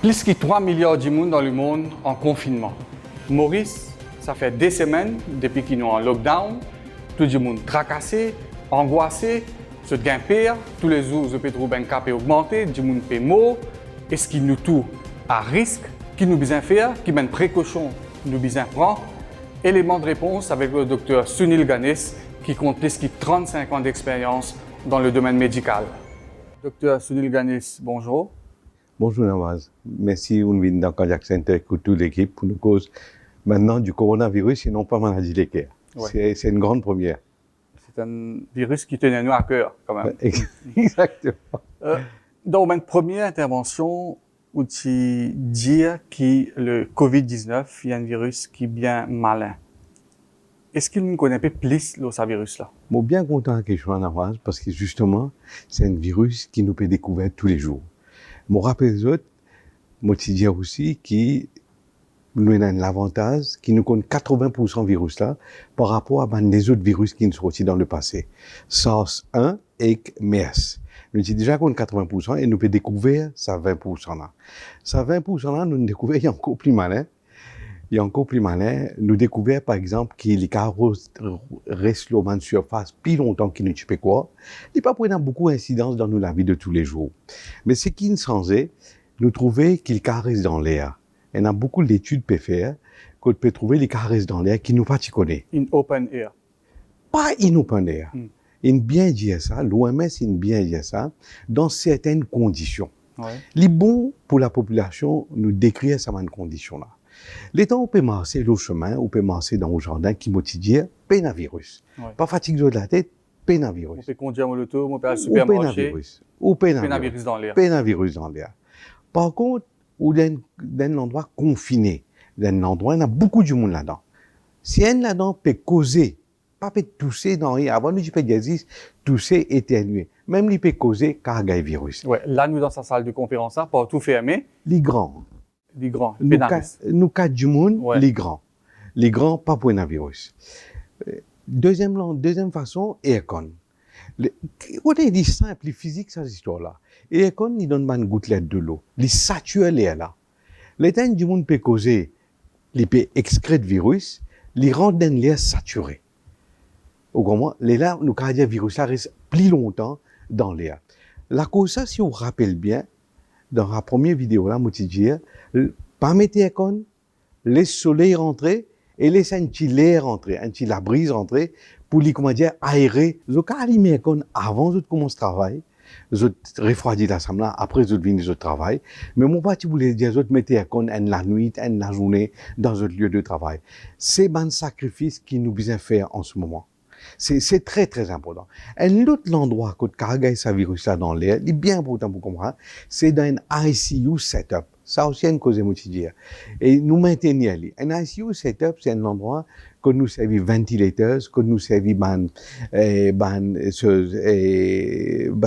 Plus de 3 milliards de monde dans le monde en confinement. Maurice, ça fait des semaines depuis qu'ils sont en lockdown. Tout le monde tracassé, angoissé, se gagne pire. Tous les jours, le pétrole cap est augmenté, tout le monde paie mot. Est-ce qu'il nous tout à risque? Qui nous besoin faire? Qui mène précaution? Nous besoin prendre? Élément de réponse avec le docteur Sunil Ganesh qui compte plus de 35 ans d'expérience dans le domaine médical. Docteur Sunil Ganesh, bonjour. Bonjour Nawaz, merci de venir dans Cardiac Center avec toute l'équipe pour nous cause maintenant du coronavirus et non pas maladie de cœur. Ouais. C'est une grande première. C'est un virus qui tenait nous à cœur quand même. Exactement. Dans ma première intervention, où tu dis que le COVID-19, il y a un virus qui est bien malin. Est-ce qu'il nous connaît plus ce virus-là? Je suis bien content que je sois Nawaz parce que justement, c'est un virus qui nous peut découvrir tous les jours. Je rappelle les autres, je te dis aussi que nous avons l'avantage qui nous connaît 80% virus là par rapport à les autres virus qui nous sont sortis dans le passé. SARS-1 et MERS. Nous avons déjà 80% et nous pouvons découvrir ça 20% là. Ça 20% là, nous découvrons il y a encore plus malin. Il y a encore plus malin. Nous découvrons par exemple que les carreaux restent sur la surface plus longtemps qu'ils ne tuent quoi. Il n'y a pas pour beaucoup d'incidence dans la vie de tous les jours. Mais ce qui nous changeait, nous trouvons qu'ils caressent dans l'air. Il y a beaucoup d'études à faire qu'on peut trouver les caresses dans l'air qui nous pas connaît. In open air. Pas in open air. Il bien dit ça, l'OMS il bien dit ça, dans certaines conditions. Ouais. Les bons pour la population nous décrire ces conditions-là. Les temps, on peut marcher le chemin, on peut marcher dans le jardin qui motive pénavirus. Ouais. Pas fatigue de la tête, pénavirus. On peut conduire en auto, on peut aller au supermarché. Ou pénavirus dans l'air. Pénavirus dans l'air. Par contre, ou dans un endroit confiné, dans un endroit, il y a beaucoup de monde là-dedans. Si un là-dedans peut causer, pas peut tousser dans rien, avant nous, tu peux dire, tousser, éternuer. Même il peut causer cargaï virus. Ouais, là, nous, dans sa salle de conférence, là, pas tout fermé. Les grands. Les grands, nous quatre du monde, ouais. Les grands, pas pour un virus. Deuxième façon, aircon. On est dit simple, les physiques, cette histoire-là. Aircon, il donne une gouttelette de l'eau. Il sature l'air là. Les temps du monde peut causer, il peut excréter de virus, il rend l'air saturé. Au grand les là, nous cardiaques virus là reste plus longtemps dans l'air. La cause ça, si on rappelle bien, dans la première vidéo là, je dis, pas mettre aircon, laisse le soleil rentrer et laisse un petit l'air rentrer, un petit la brise rentrer pour lui, comment dire, aérer. Donc, quand il met aircon avant de commencer le travail, je refroidis l'assemblée, après je viens de travail. Mais mon parti voulait dire, je mettez aircon la nuit, la journée, dans un lieu de travail. C'est un sacrifice qui nous besoin faire en ce moment. C'est très, très important. Un autre endroit que cargaille sa virus là dans l'air, il est bien important pour comprendre, c'est dans un ICU setup. Ça aussi, c'est une cause de et nous maintenir. Un ICU setup, c'est un endroit que nous servons ventilateurs, que nous servons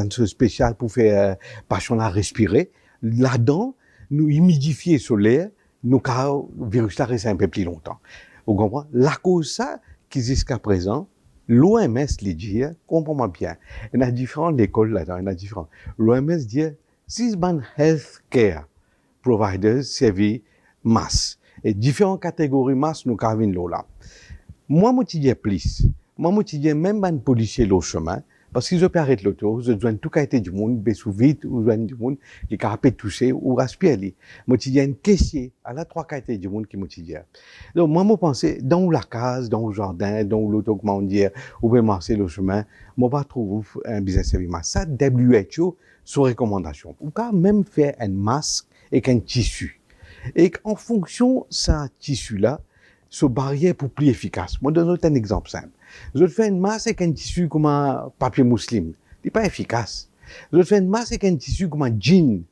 ce spécial pour faire patient à respirer. Là-dedans, nous humidifier sur l'air, nos virus là restent un peu plus longtemps. Vous comprenez? La cause ça, qui jusqu'à présent, l'OMS les dit, comprends-moi bien, il y a différentes écoles là-dedans, il y a différentes. L'OMS dit, si ban healthcare providers servent masse. Et différentes catégories masse nous carvent là. Moi, je dis plus. Moi, je dis même ban policier le chemin, parce qu'ils peuvent arrêter l'auto, ils doivent tout quitter du monde, baisser vite, ou du monde, les carapés toucher, ou respirer. Moi, je dis un caissier, à la trois quitter du monde qui me dit. Donc, moi, je pense, dans la case, dans le jardin, dans l'auto, comment dire, ou bien marcher le chemin, moi, je trouve un business service masse. Ça, WHO, sous recommandation. Ou quand même faire un masque avec un tissu. Et en fonction de ce tissu-là, ce barrière pour plus efficace. Moi, je donne un exemple simple. Je fais une masse avec un tissu comme un papier mousseline. Il n'est pas efficace. Je fais une masse avec un tissu comme un jean,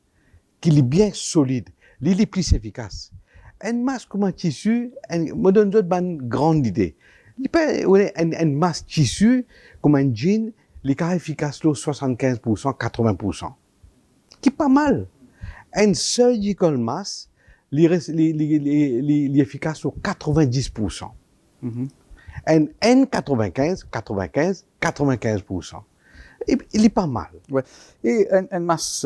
qui est bien solide. Il est plus efficace. Une masse comme un tissu, moi, je donne une grande idée. Il n'est pas une masse tissu comme un jean, il est efficace 75%, 80%. Qui est pas mal. Un surgical mask, il est efficace sur 90%. Un N95, 95%. Il est pas mal. Ouais. Et une masse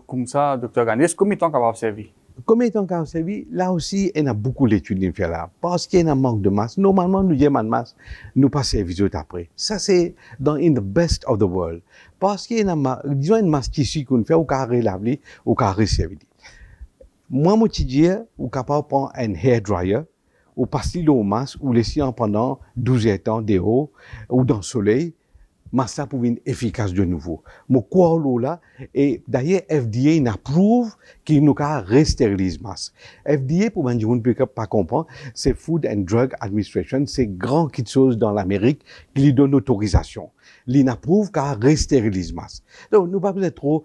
comme ça, docteur Ganesh, combien de temps ça va servir? Comme étant cas servi, là aussi, il y a beaucoup d'études à faire là. Parce qu'il y a un manque de masse. Normalement, nous avons de masse, nous pas servir après. Ça, c'est dans in the best of the world. Parce qu'il y a disons, une masse tissu qu'on fait au carré laver, au carré servir. Moi, mon petit dia, ou capable de prendre un hair dryer, ou passer l'eau masse, ou laisser en pendant 12 temps dehors, ou dans le soleil, massa pour être efficace de nouveau. Mon quoi là, et d'ailleurs, FDA n'approuve qu'il nous a restérilisé masse. FDA, pour les gens ne peuvent pas comprendre, c'est Food and Drug Administration, c'est grand quelque chose dans l'Amérique qui lui donne autorisation. Il n'approuve qu'à restérilisé masse. Donc, nous pas besoin trop,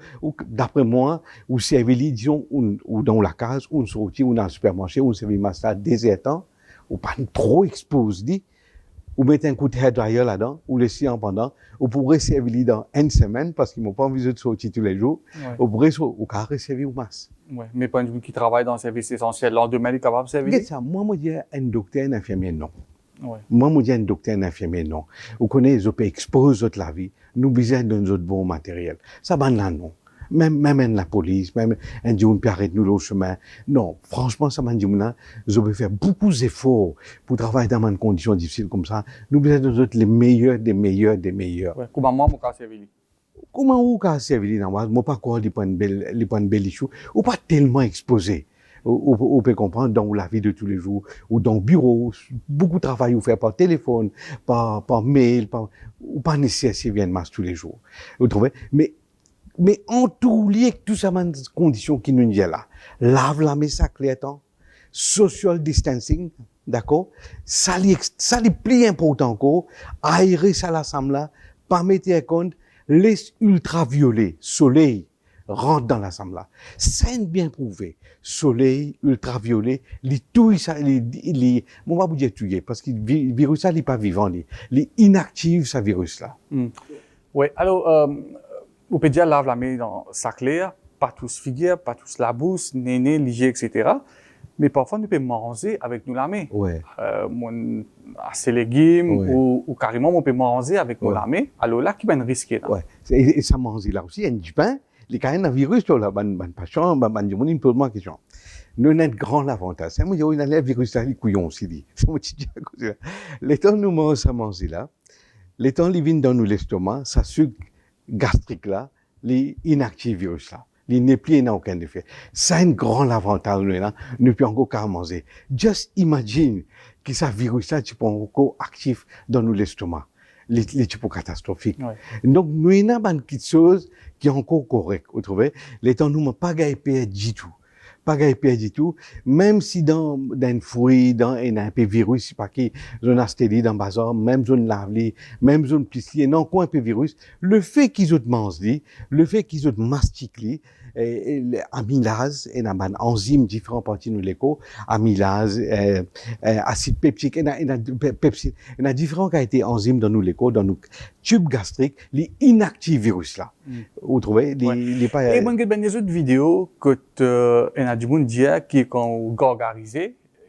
d'après moi, ou servir, disons, ou dans la case, ou sortir, ou dans le supermarché, ou servir masse là, désertant, ou pas trop exposé, ou mettre un coup de hair dryer là-dedans, ou laisser en pendant, ou pourrait servir dans une semaine, parce qu'ils m'ont pas envie de sortir tous les jours, ou pourrait, ou carré servir au masse. Ouais. Mais pas une qui travaille dans le service essentiel, lendemain, il est capable de servir? Regarde ça, moi, je dis un docteur, un infirmier, non. Ouais. Moi, je dis un docteur, un infirmier, non. Vous connaissez, ils peuvent exposer la vie, nous besoin d'un autre bon matériel. Ça, ben là, non. Même la police, même un Dieu qui arrête nous le chemin. Non, franchement, ça m'a dit, je vais faire beaucoup d'efforts pour travailler dans des conditions difficiles comme ça. Nous besoin de les meilleurs, des meilleurs, des meilleurs. Ouais. Comment moi, mon cas servi? Comment vous cas servi dans moi, moi pas quoi, les points de belle issue, ou pas tellement exposé. On peut comprendre dans la vie de tous les jours, ou dans le bureau, beaucoup de travail vous faire par téléphone, par mail, ou pas nécessaire bien de masse tous les jours. Vous trouvez? Mais en tout lié tout ça, man, conditions qui nous y est là. Lave la main, ça clair temps. Social distancing, d'accord? Ça est plus important encore. Aérer ça l'assemblée là, pas mettre compte, les ultraviolets, soleil, rentre dans l'assemblée là. C'est bien prouvé. Soleil, ultraviolet, tout ça, on va vous dire tuer, parce que le virus ça, il n'est pas vivant, il inactive, ce virus là. Oui, alors, on peut dire lave la main dans sa claire, pas tous figure, pas tous la bouche, néné, liger, etc. Mais parfois, nous pouvons manger avec nous la main. Ouais. Assez légumes, Ouais. ou carrément, on peut manger avec nous la main. Alors là, qui va risquer là? Ouais. Et ça mange là aussi, il y a du pain, il y a un virus là, ban passion, ban du monde, il pose moi question. Nous avons un grand avantage. C'est moi, il y a un virus là, les couillons aussi, dit. C'est moi qui dis à cause de ça. Les temps nous mangeons ça manger là, les temps ils viennent dans nous l'estomac, ça sucre gastrique là, les inactifs virus là. Il n'est plus n'a aucun effet. C'est un grand avantage, là. Nous pouvons encore manger. Just imagine que ce virus là, tu peux encore actif dans nous l'estomac. Les types catastrophiques. Ouais. Donc, nous avons quelque chose qui est encore correct. Vous trouvez? Les temps, nous n'avons pas gagné du tout. Pas gagné du tout. Même si dans un fruit, dans un peu virus, c'est pas qui, zone astélie dans bazar, même zone lavely, même zone plislier, non, quoi un peu virus, le fait qu'ils ont mangé, le fait qu'ils ont mastiqué, amylase, et un enzyme différent partie de l'écho, amylase, acide peptique, et pepside, il y a différents qualités enzymes dans nous l'écho, dans nos tubes gastriques, les inactifs virus là. Vous trouvez? Les pas. Et moi, j'ai des autres vidéos que il y a du monde dit qui quand on gargarise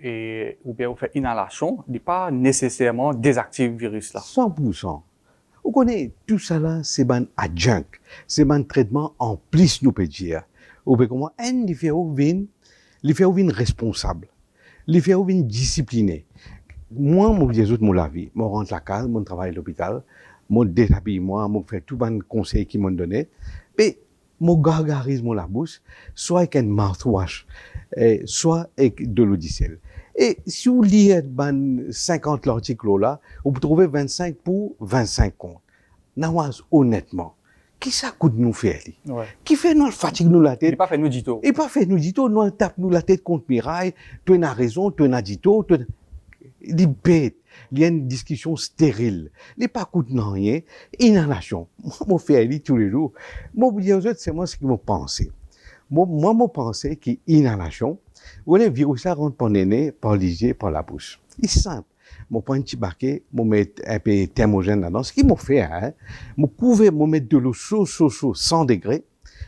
et ou bien on fait inhalation, il n'est pas nécessairement désactive le virus là. 100%. Vous connaissez, tout ça là, c'est un adjunct. C'est un traitement en plus, nous peut dire. Vous pouvez comprendre, il fait responsable. Il fait discipliné. Moi, je dis autres, la vie. Je rentre à la case, je travaille à l'hôpital, je déshabille moi, je fais tout les conseils qu'ils m'ont donné. Et je gargarise la bouche, soit avec un mouthwash, soit avec de l'eau de sel. Et si vous lisez 50 l'article là, vous trouvez 25 pour 25 comptes. Nawaz, honnêtement, qui ça coûte nous faire? Ouais. Qui fait nous fatigue nous la tête? Il pas fait nous dito. Il pas fait nous dito, nous tape nous la tête contre miraille, tu as raison, tu as dito, il bête. Il y a une discussion stérile. Il pas coûte rien. Inhalation. Moi, je fais tous les jours. Moi, vous dire aux autres, c'est moi ce que je pense. Moi, je pense qu'inhalation, où les virus rentrent par le nez, par l'hygiène, par la bouche. C'est simple. Je prends un petit baquet, je mets un peu thermogène là-dedans. Ce qu'ils m'ont fait, je mets de l'eau chaud, 100 degrés,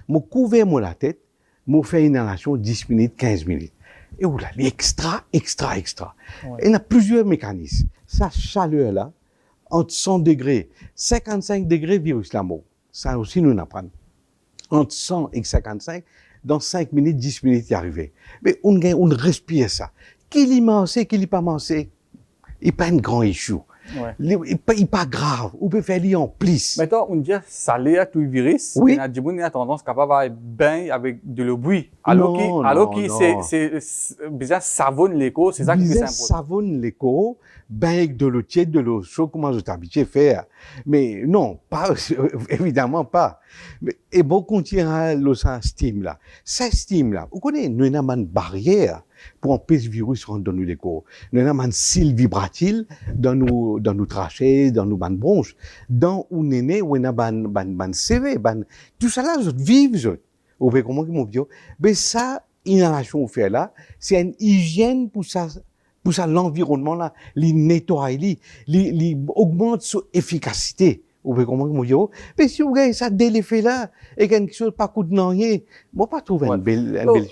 je couvre la tête, je fais une inhalation 10 minutes, 15 minutes. Et oula, extra. Ouais. Il y a plusieurs mécanismes. Sa chaleur là, entre 100 degrés, 55 degrés virus la mort. Ça aussi nous apprenons. Entre 100 et 55, dans 5 minutes, 10 minutes y arriver. Mais on respire ça. Qui l'y mancé, qui l'y pas mancé, il pas un grand issue. Ouais. Il pas grave. On peut faire l'y en plus. Maintenant, on dit ça l'est tout virus. Oui. Il y a des gens qui ont tendance à être bien avec de le bruit. Non, c'est bizarre, savonne l'écho, c'est ça qui est important. Savonne l'écho, ben avec de l'eau tiède, de l'eau chaude, comment je t'habitué à faire. Mais non, pas, évidemment pas. Mais, et bon, continue à l'eau steam là. Ça steam là. Vous connaissez, nous avons une barrière pour empêcher le virus rentrer dans nos corps. Nous avons un cil vibratile dans nos trachées, dans nos bandes bronches. Dans où nous né, où nous avons ban CV, tout ça là, je vive, je. Vous voyez comment ils m'ont dit? Mais ça, inhalation fait là, c'est une hygiène pour ça, l'environnement là, les nettoyer, les augmente son efficacité. Vous voyez comment ils m'ont dit? Mais si vous regardez ça dès l'effet là, et quelque chose pas coûte rien, moi pas trouver une belle.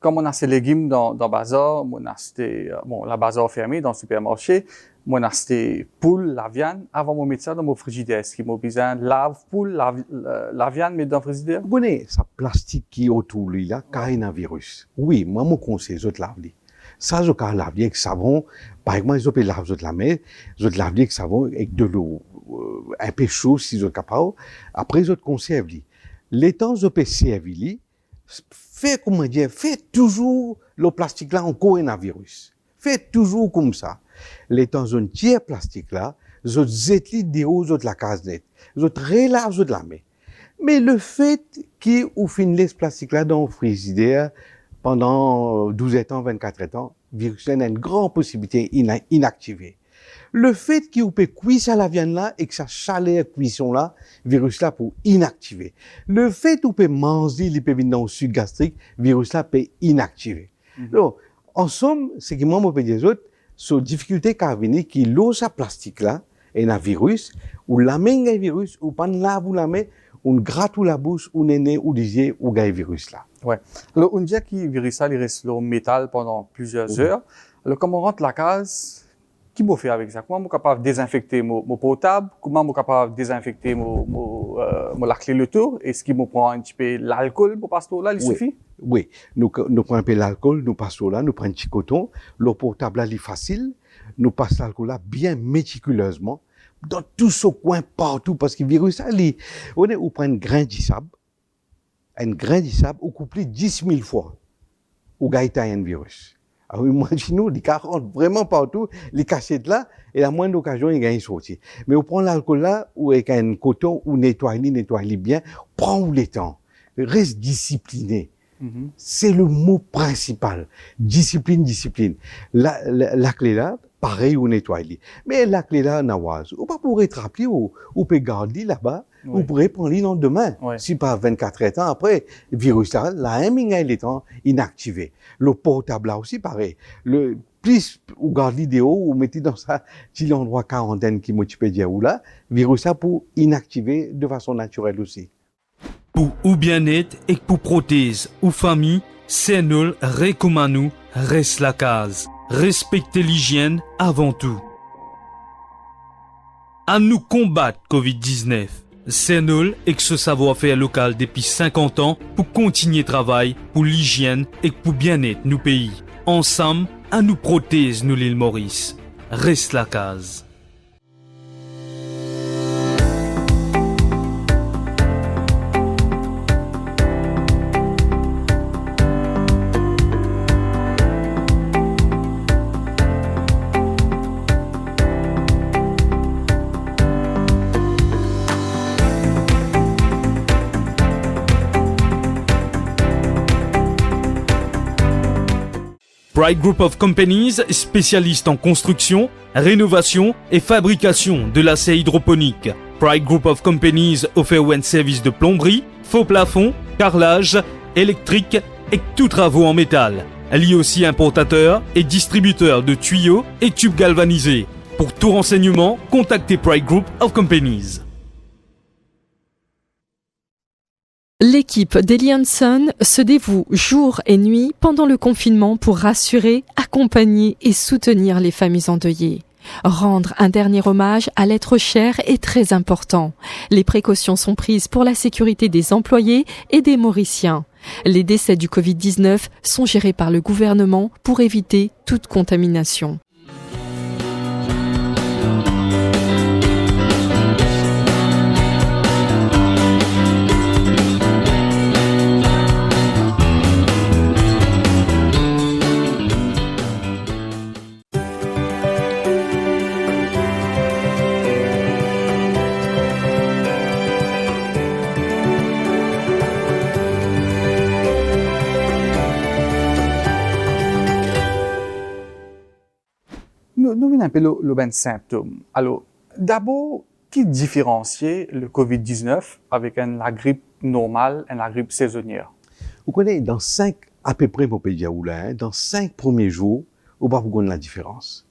Comme on a ces légumes dans bazar, on a acheté, la bazar fermée dans le supermarché, on a acheté poule, la viande, avant de mettre ça dans mon frigidaire. Est-ce qu'il m'a besoin de lave poule, la viande, mettre dans le frigidaire? Vous connaissez, ça plastique qui est autour de lui là, car il y a un virus. Oui, moi, mon conseil, je te lave lui. Ça, je peux laver avec savon. Par exemple, je peux laver la main, je te lave avec savon, avec de l'eau, un peu chaud si je suis capable. Après, je te conserve lui. Les temps, je peux servir lui. Fais toujours le plastique là en coronavirus. Fais toujours comme ça. Les temps un tiers plastique là, je jette des hauts de la case nette. Je relâche de la main. Mais le fait qu'on finisse ce plastique là dans le frigidaire pendant 12 ans, 24 ans, le virus a une grande possibilité inactivée. Le fait qu'on peut cuire ça la viande là et que ça chaleur cuisson là, virus là pour inactiver. Le fait qu'on peut manger les pépites dans le sucre gastrique, virus là peut inactiver. Donc, en somme, c'est que moi, je peux dire autres, sur difficulté qu'a venir, qui l'ose à plastique là, et un virus, ou la main un virus, ou pas lave ou la main, on gratte ou la bouche, ou néné, ou disiez, ou gagne virus là. Ouais. Alors, on dit que le virus là, il reste au métal pendant plusieurs heures. Alors, comme on rentre la case, qui m'a fait avec ça? Comment je suis capable de désinfecter mon portable? Comment je suis capable de désinfecter la clé le tour? Est-ce qu'il me prend un petit peu l'alcool pour passer là? Il suffit? Oui. Nous prenons un peu l'alcool, nous passons là, nous prenons un petit coton. Le portable là, il est facile. Nous passons l'alcool là bien méticuleusement. Dans tout ce coin, partout. Parce que le virus là, on prend un grain de sable. Un grain de sable, on coupe 10 000 fois. Ou gagne un virus. Ah oui, imaginez-nous, les cas rentrent vraiment partout, les cachettes là, et la moindre occasion, ils gagnent sortir. Mais on prend l'alcool là, ou avec un coton, ou nettoie bien, prends le temps. Reste discipliné. C'est le mot principal. Discipline. La clé là, pareil, on nettoie. Mais la clé là, nawaz, ou pas pour être rappelé, ou peut garder là-bas, ou pourrait prendre le lendemain. Si pas 24 heures après, le virus là, il est inactivé. Le portable là aussi, pareil. Plus, ou garde l'idéo, ou mettez dans ça, petit endroit quarantaine qui m'occupe dire ou là, virus là pour inactiver de façon naturelle aussi. Pour ou bien-être et pour prothèse ou famille, c'est nous recommandons reste la case. Respectez l'hygiène avant tout. À nous combattre Covid-19. C'est nous et que ce savoir-faire local depuis 50 ans pour continuer travail pour l'hygiène et pour bien-être nous pays. Ensemble, à nous prothèse nous l'île Maurice. Reste la case. Pride Group of Companies, spécialiste en construction, rénovation et fabrication de l'acier hydroponique. Pride Group of Companies offre un service de plomberie, faux plafond, carrelage, électrique et tous travaux en métal. Elle est aussi importateur et distributeur de tuyaux et tubes galvanisés. Pour tout renseignement, contactez Pride Group of Companies. L'équipe d'Eli Hanson se dévoue jour et nuit pendant le confinement pour rassurer, accompagner et soutenir les familles endeuillées. Rendre un dernier hommage à l'être cher est très important. Les précautions sont prises pour la sécurité des employés et des Mauriciens. Les décès du Covid-19 sont gérés par le gouvernement pour éviter toute contamination. Nous venons un peu le ben symptôme. Alors, d'abord, qui différencie le Covid-19 avec la grippe normale et la grippe saisonnière? Vous connaissez, à peu près, on peut dire, dans 5 premiers jours, on va voir la différence.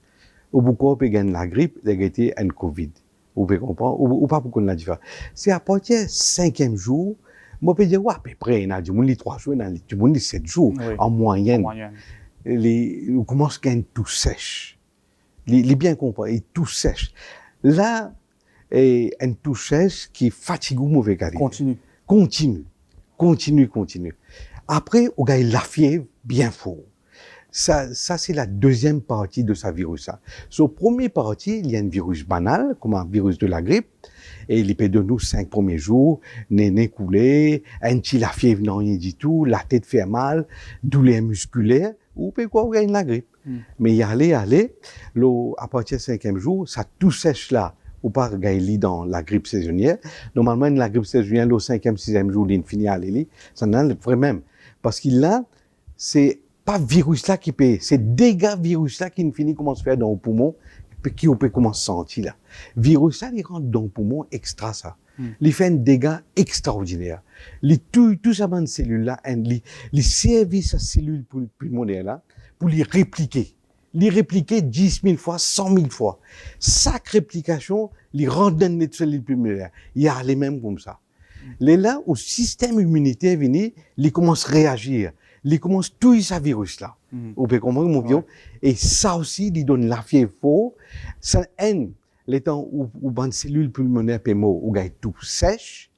Au bout on peut gagner la grippe, il y a un Covid. Vous pouvez comprendre, ou pas pour la différence. C'est à partir du 5e jour, on peut dire, ouais, à peu près, il y a du monde 3 jours, il y a du monde 7 jours, Oui, en moyenne. On commence à gagner tout sèche. Il est bien compris, il tout sèche. Là, un tout sèche qui fatigue ou mauvais qualité. Continue. Après, on gagne la fièvre bien fort. Ça c'est la deuxième partie de ce virus. Sur la première partie, il y a un virus banal, comme un virus de la grippe, et il peut de nous 5 premiers jours, nez coulé, un petit la fièvre, non rien du tout, la tête fait mal, douleur musculaire, ou peut quoi, on gagne la grippe. Mais y aller, à partir du 5e jour, ça tout sèche là, ou pas gagner dans la grippe saisonnière. Normalement, la grippe saisonnière, le 5e, 6e jour, il finit à aller, ça n'a pas même. Parce que là, c'est pas virus là qui paye, c'est dégâts virus là qui finit comment se faire dans le poumon, qui on peut commencer à sentir là. Virus là, il rentre dans le poumon extra ça. Il fait un dégât extraordinaire. Tout ça dans cellules là, les services à cellules pulmonaires là, pour les répliquer 10 000 fois, 100 000 fois. Chaque réplication, les rentre dans les cellules pulmonaires. Il y a les mêmes comme ça. Les là, au système immunitaire venu, il commence à réagir. Il commence tout ce virus là. Vous pouvez comprendre mon vieux? Et ça aussi, il donne la fièvre fort. Ça aide les temps où les cellules pulmonaires pémo, où gagne tout sèche.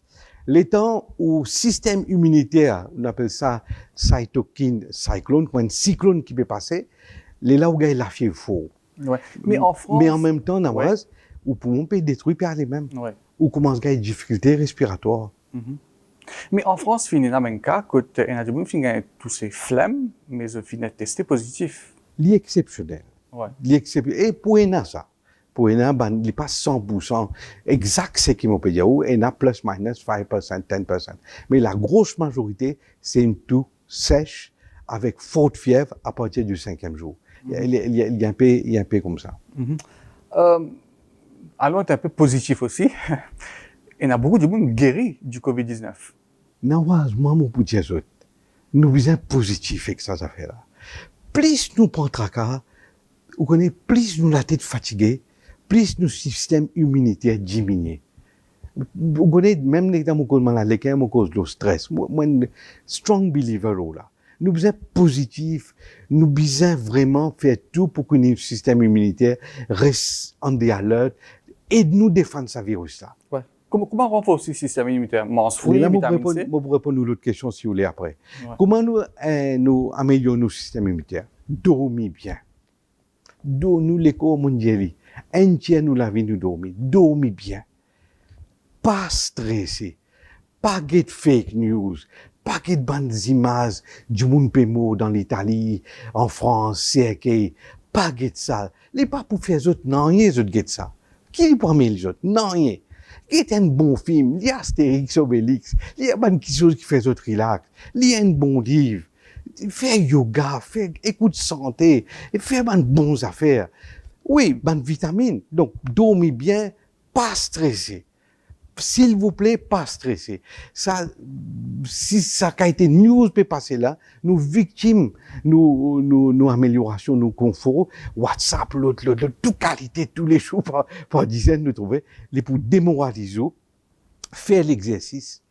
Les temps où système immunitaire, on appelle ça cytokine, cyclone, comme un cyclone qui peut passer, les là où gagne la fièvre fort. Ouais. Mais en France. Mais en même temps, où poumon peut détruire par les mêmes. Ouais. Où commence à gagner des difficultés respiratoires. Mais en France, il y a un cas où il y a des gens qui ont tous ces flemmes, mais ils finissent testés positifs. L'exceptionnel. Ouais. Et pour ça. Pour il n'est pas 100% exact ce qu'il m'a dit, il y a plus minus 5%, 10%. Mais la grosse majorité, c'est une toux sèche avec forte fièvre à partir du 5e jour. Il y a un peu comme ça. Alors, on est un peu positif aussi. Il y a beaucoup de monde guéri du Covid-19. Non, moi, mon petit azot, nous sommes positifs avec ces affaires-là. Plus nous prenons tracas, vous connaissez, plus nous la tête fatiguée, plus nos systèmes immunitaires diminuent. Vous connaissez, même les gens qui ont malade, qui ont cause de stress, moi, strong believer là. Nous sommes positifs, nous sommes vraiment faire tout pour que notre système immunitaire reste en alerte et nous défendre ce virus-là. Ouais. Comment renforcer le système immunitaire? Mange fruits, vitamine C? Je vais répondre à l'autre question si vous voulez après. Ouais. Comment nous améliorons notre système immunitaire? Dormir bien. Nous, l'école mondiale, un tiers nous la vie nous dormir. Dormir bien. Pas stressé. Pas de fake news. Pas de bandes images du monde pémo dans l'Italie, en France, CRK. Pas de ça. Les pas pour faire autres, non, rien, autres get ça. Qui pour amener les autres? Non, rien. C'est un bon film, il y a Astérix, Obélix, il y a des choses qui font autres relax, il y a un bon livre, faire yoga, écoute santé, et faire des bonnes affaires. Oui, bonnes vitamines. Donc, dormez bien, pas stressé. S'il vous plaît, pas stressé. Ça, si ça a été news peut passer là, nous victimes, nous améliorations, nous confort, WhatsApp, l'autre, toute qualité, tous les jours, par dizaines, nous trouver, les pour démoraliser, faire l'exercice,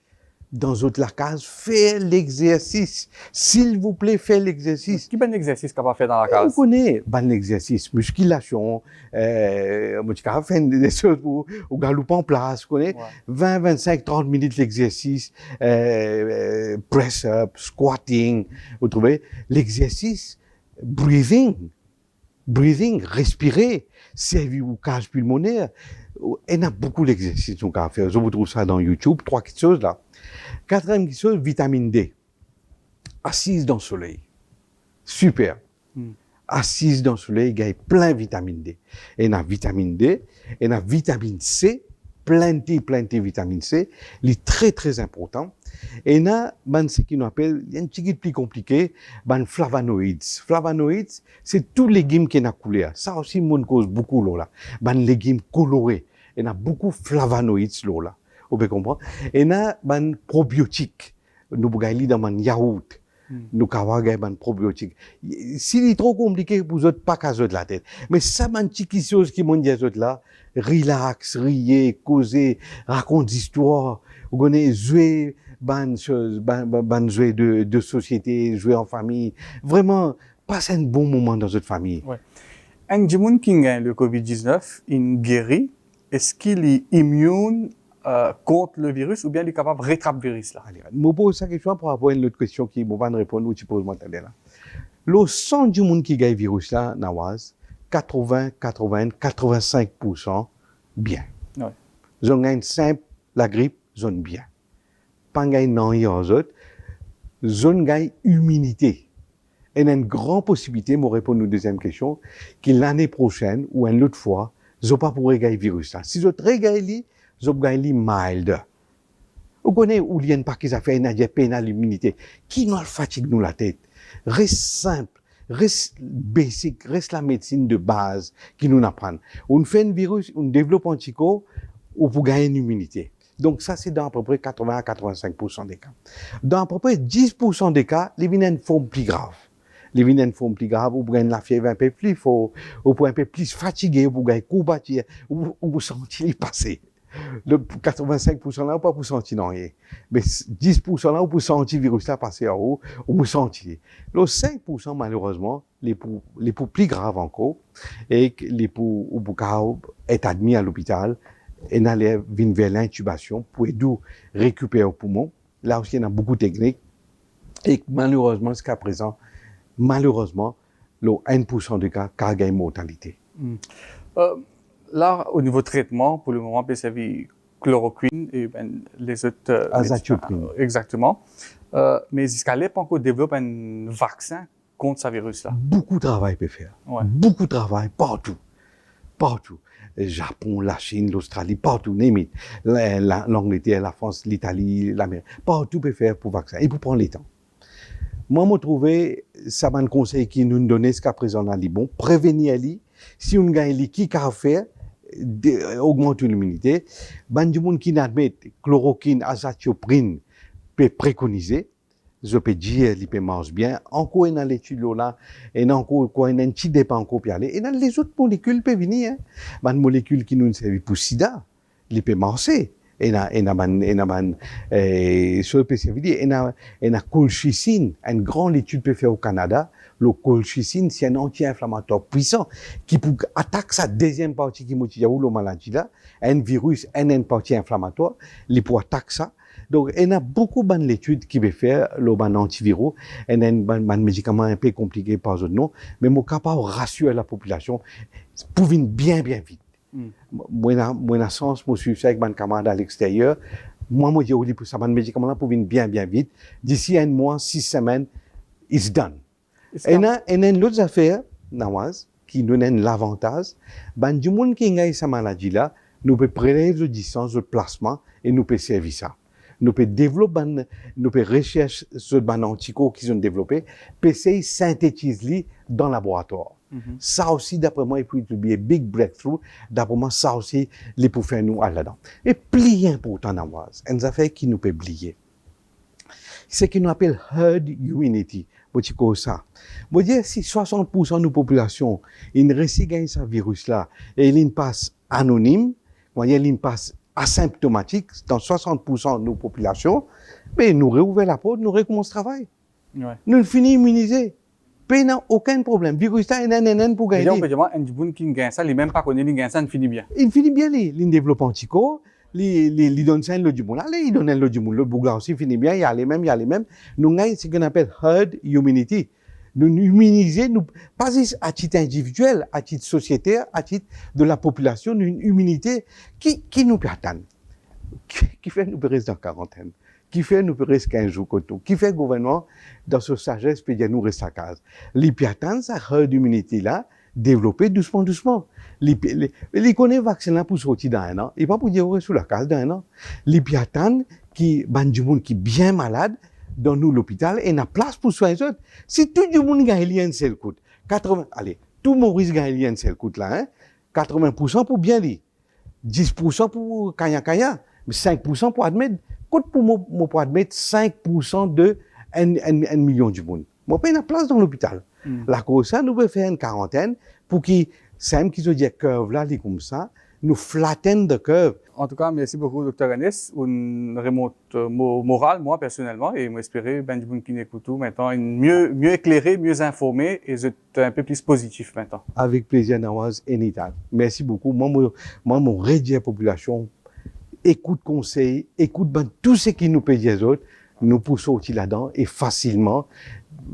dans votre la case, faites l'exercice. S'il vous plaît, faites l'exercice. Qui bon exercice qu'on va faire dans la Vous case? connaissez, bon exercice, musculation, moi, tu peux faire des choses pour galoper en place, vous connaissez? Ouais. 20, 25, 30 minutes l'exercice, press-up, squatting, vous trouvez? L'exercice, breathing, respirer, servir au cage pulmonaire. Il y a beaucoup d'exercices qu'on peut faire. Je vous trouve ça dans YouTube, 3 petites choses là. 4e chose, vitamine D. Assise dans le soleil. Super. Assise dans le soleil, il y a plein de vitamine D. Et il y a vitamine D, et il y a vitamine C, plein de vitamine C. Il est très, très important. Et il y a ce qu'on appelle, il y a un petit peu plus compliqué, flavonoïdes. Flavonoïdes, c'est tous les légumes qui sont coulés. Ça aussi, mon cause beaucoup là. Les légumes colorés. Il y a beaucoup de flavonoïdes là. Vous pouvez comprendre? Et il y a des probiotiques. Nous avons dans un yaourt. Nous avons des probiotiques. S'il est trop compliqué pour vous, pas qu'à de la tête. Mais ça, c'est une petite chose qui m'ont dit là. Relax, riez, causer, raconte des histoires. Vous connaissez, jouer, jouer de société, jouer en famille. Vraiment, passer un bon moment dans votre famille. Ouais. Un des gens qui a le Covid-19, il guérit. Est-ce qu'il est immune contre le virus ou bien il est capable de rattraper le virus là? Allez, je me pose cette question pour avoir une autre question qui ne va pas répondre ou tu poses moi là. Le sang du monde qui a le virus là, Nawaz, 85% bien. Ouais. Ils gagne simple, la grippe, ils ont bien. Pas gagne non aux autres, ils gagne immunité. Et il y a une grande possibilité, je répondre à la deuxième question, que l'année prochaine ou une autre fois, ils n'ont pas pour gagner le virus là. Si ils ont gagné, ils ont gagné mild. Vous connaissez où il y a pas qu'ils ont fait une peine l'immunité. Qui nous fatigue nous la tête? Reste simple, reste basic, reste la médecine de base qui nous apprend. On fait un virus, on développe un anticorps ou pour gagner une immunité. Donc ça, c'est dans à peu près 80 à 85% des cas. Dans à peu près 10% des cas, les viennent une forme plus grave. Les viennent une forme plus grave, ou vous gagnez la fièvre un peu plus fort, ou pour un peu plus fatigué, ou vous gagnez courbature, ou vous sentez passer. Le 85% là, pas pour sentir rien. Mais 10% là, vous sentez le virus là passer en haut, ou vous sentez. Le 5% malheureusement, les pour plus graves encore, et les pour ou être admis à l'hôpital, et aller vers l'intubation pour aider récupérer le poumon. Là aussi, il y a beaucoup de techniques. Et malheureusement, jusqu'à présent, le 1% des cas, il y a une mortalité. Là, au niveau traitement, pour le moment, c'est chloroquine et les autres... Azathioprine. Exactement. Mais jusqu'à l'époque, on développe un vaccin contre ce virus-là. Beaucoup de travail peut faire. Ouais. Beaucoup de travail, partout. Partout. Le Japon, la Chine, l'Australie, partout, l'Angleterre, la France, l'Italie, l'Amérique. Partout peut faire pour vaccin. Et pour prendre les temps. Moi, je trouvé, ça m'a un conseil qui nous donne jusqu'à présent, on a dit, bon, prévenir lui. Si on gagne les qui à faire, augmenter l'immunité. Du monde qui n'admet chloroquine, azathioprine, peut préconiser. Je peux dire, il peut marcher bien. Encore une l'étude là, et encore quoi, un petit dépend encore puis aller. Et dans les autres molécules peuvent venir, hein. Une molécule qui nous servent pour sida, il peut marcher. Et colchicine, une grande étude peut faire au Canada. Le colchicine, c'est un anti-inflammatoire puissant qui peut attaquer sa deuxième partie qui motive la maladie là, un virus, une partie inflammatoire, il peut attaquer ça. Donc, il y a beaucoup d'études qui veulent faire le antiviraux, et un médicament un peu compliqué par eux, non, mais mon capable de rassurer la population pour venir bien vite. Moi, sens, moi, je suis avec mon camarade à l'extérieur. Moi, je dis pour ça, mon médicament là pour venir bien vite. D'ici un mois, 6 semaines, it's done. Et il y a une autre affaire, Nawaz, qui nous donne l'avantage. Du monde qui a cette maladie là, nous pouvons prélever de distance, de plasma, et nous pouvons servir ça. Nous pouvons développer, nous pouvons rechercher sur les anticorps qu'ils ont développés, puis essayer de synthétiser dans le laboratoire. Ça aussi, d'après moi, il peut être un big breakthrough. D'après moi, ça aussi, les pour faire nous là-dedans. Et plus important, Nawaz, une affaire qui nous peut oublier. C'est ce qu'on appelle herd immunity. Moi, ça. Moi, dire, si 60% de nos populations, ils réussissent à gagner ce virus-là, et ils passent anonyme, il passe asymptomatiques dans 60% de nos populations, mais nous réouvrons la porte, nous recommençons le travail. Ouais. Nous finissons immunisés. Pas aucun problème. Virus là, NNN pour Déjà, on gagner. peut dire, un gens qui gagne ça, les même pas connaît, les gagne ça, ne finit bien. Il finit bien, il développe anticorps, il donne ça, il donne allez, il donne le le bougla aussi finit bien, il y a les mêmes. Nous avons ce qu'on appelle herd immunity. Nous immuniser, pas à titre individuel, à titre sociétaire, à titre de la population, une immunité qui nous peut atteindre, qui fait nous rester en quarantaine, qui fait nous rester 15 jours côté, qui fait le gouvernement dans sa sagesse peut dire nous rester à casa. Les peut atteindre cette herd immunity là, développer doucement. Les connaît vaccin là pour sortir dans un an, et pas pour dire sous la case dans un an. Les peut attendre qui du monde qui bien malade dans nous l'hôpital et n'a place pour soigner les autres. Si tout le monde gagne un seul coût, tout Maurice gagne un seul coût là, 80% pour bien lui, 10% pour kaya, mais 5% pour admettre. Coûte pour admettre 5% de 1 million du monde. Moi, pas une place dans l'hôpital. La cause ça, nous pouvons faire une quarantaine pour qu'ils, c'est qui se dit curve là, comme ça, nous flatten de curve. En tout cas, merci beaucoup, Dr. Anis. Une remonte morale, moi, personnellement, et j'espère que les gens qui écoutent maintenant, mieux éclairés, mieux informés, et c'est un peu plus positif maintenant. Avec plaisir, Nawaz, anytime. Merci beaucoup. Moi, mon rédier la population, écoute conseil, écoute tout ce qui nous paye les autres, nous pour sortir là-dedans, et facilement,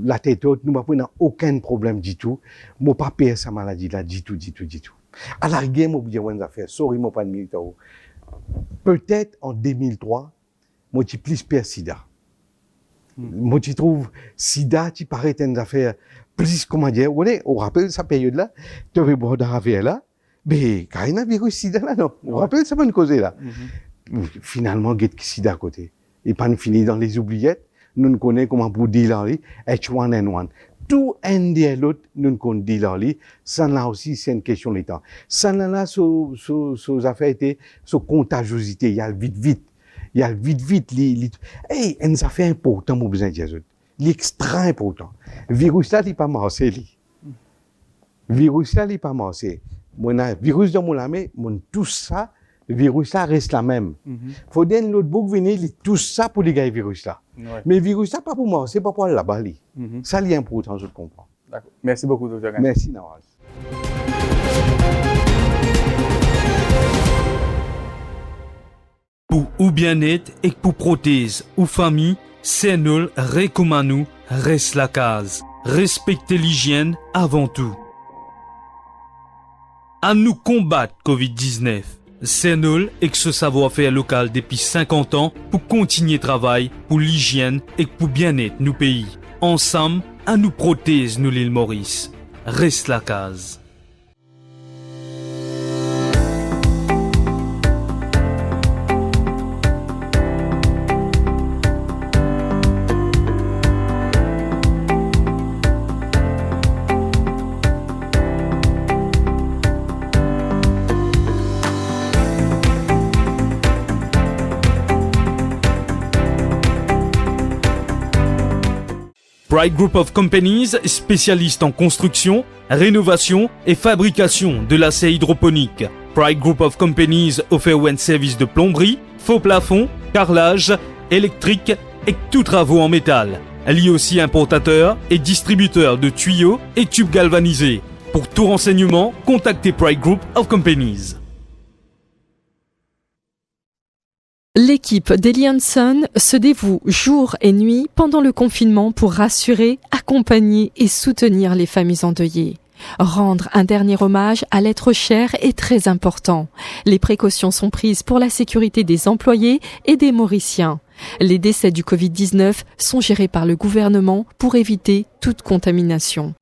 la tête haute, nous n'avons aucun problème du tout. Moi, pas payer sa maladie là, du tout. À la rigueur, moi, je dis une affaire. Sorry, moi, pas de militaire. Peut-être en 2003, moi, je plus pire sida. Moi, je trouve sida, tu paraît une affaire plus, comment dire, on rappelle cette période-là, tu avais beau dans l'affaire là, mais quand il y a un virus sida là, non. On rappelle ça, pas une cause là. Finalement, il y a sida à côté. Et pas fini dans les oubliettes. Nous ne connaissons comment pour dire H1N1. Tout un des l'autre, nous ne connaissons pas. Ça là aussi, c'est une question de temps. Ça là, sur affaires étaient, sur contagiosité, il y a le vite. Hey, une affaire importante, mon besoin de Jésus. L'extra important. Virus là, il n'est pas marché, Virus là, il n'est pas marché. Virus dans mon âme, tout ça, le virus là reste la même. Faut dire l'autre book venir tout ça pour les gars virus là. Ouais. Mais virus là pas pour moi, c'est pas pour la bali. Ça c'est important, je comprends. D'accord. Merci beaucoup, Dr. Anis. Merci Nawaz. Pour ou bien-être et pour prothèse ou famille, c'est nous recommandons reste la case. Respectez l'hygiène avant tout. À nous combattre Covid-19. C'est nous et que ce savoir-faire local depuis 50 ans pour continuer travail pour l'hygiène et pour bien-être nos pays. Ensemble, à nous protéger nous l'île Maurice. Reste la case. Pride Group of Companies, spécialiste en construction, rénovation et fabrication de l'acier hydroponique. Pride Group of Companies offre un service de plomberie, faux plafond, carrelage, électrique et tous travaux en métal. Elle est aussi importateur et distributeur de tuyaux et tubes galvanisés. Pour tout renseignement, contactez Pride Group of Companies. L'équipe d'Eli Hanson se dévoue jour et nuit pendant le confinement pour rassurer, accompagner et soutenir les familles endeuillées. Rendre un dernier hommage à l'être cher est très important. Les précautions sont prises pour la sécurité des employés et des Mauriciens. Les décès du Covid-19 sont gérés par le gouvernement pour éviter toute contamination.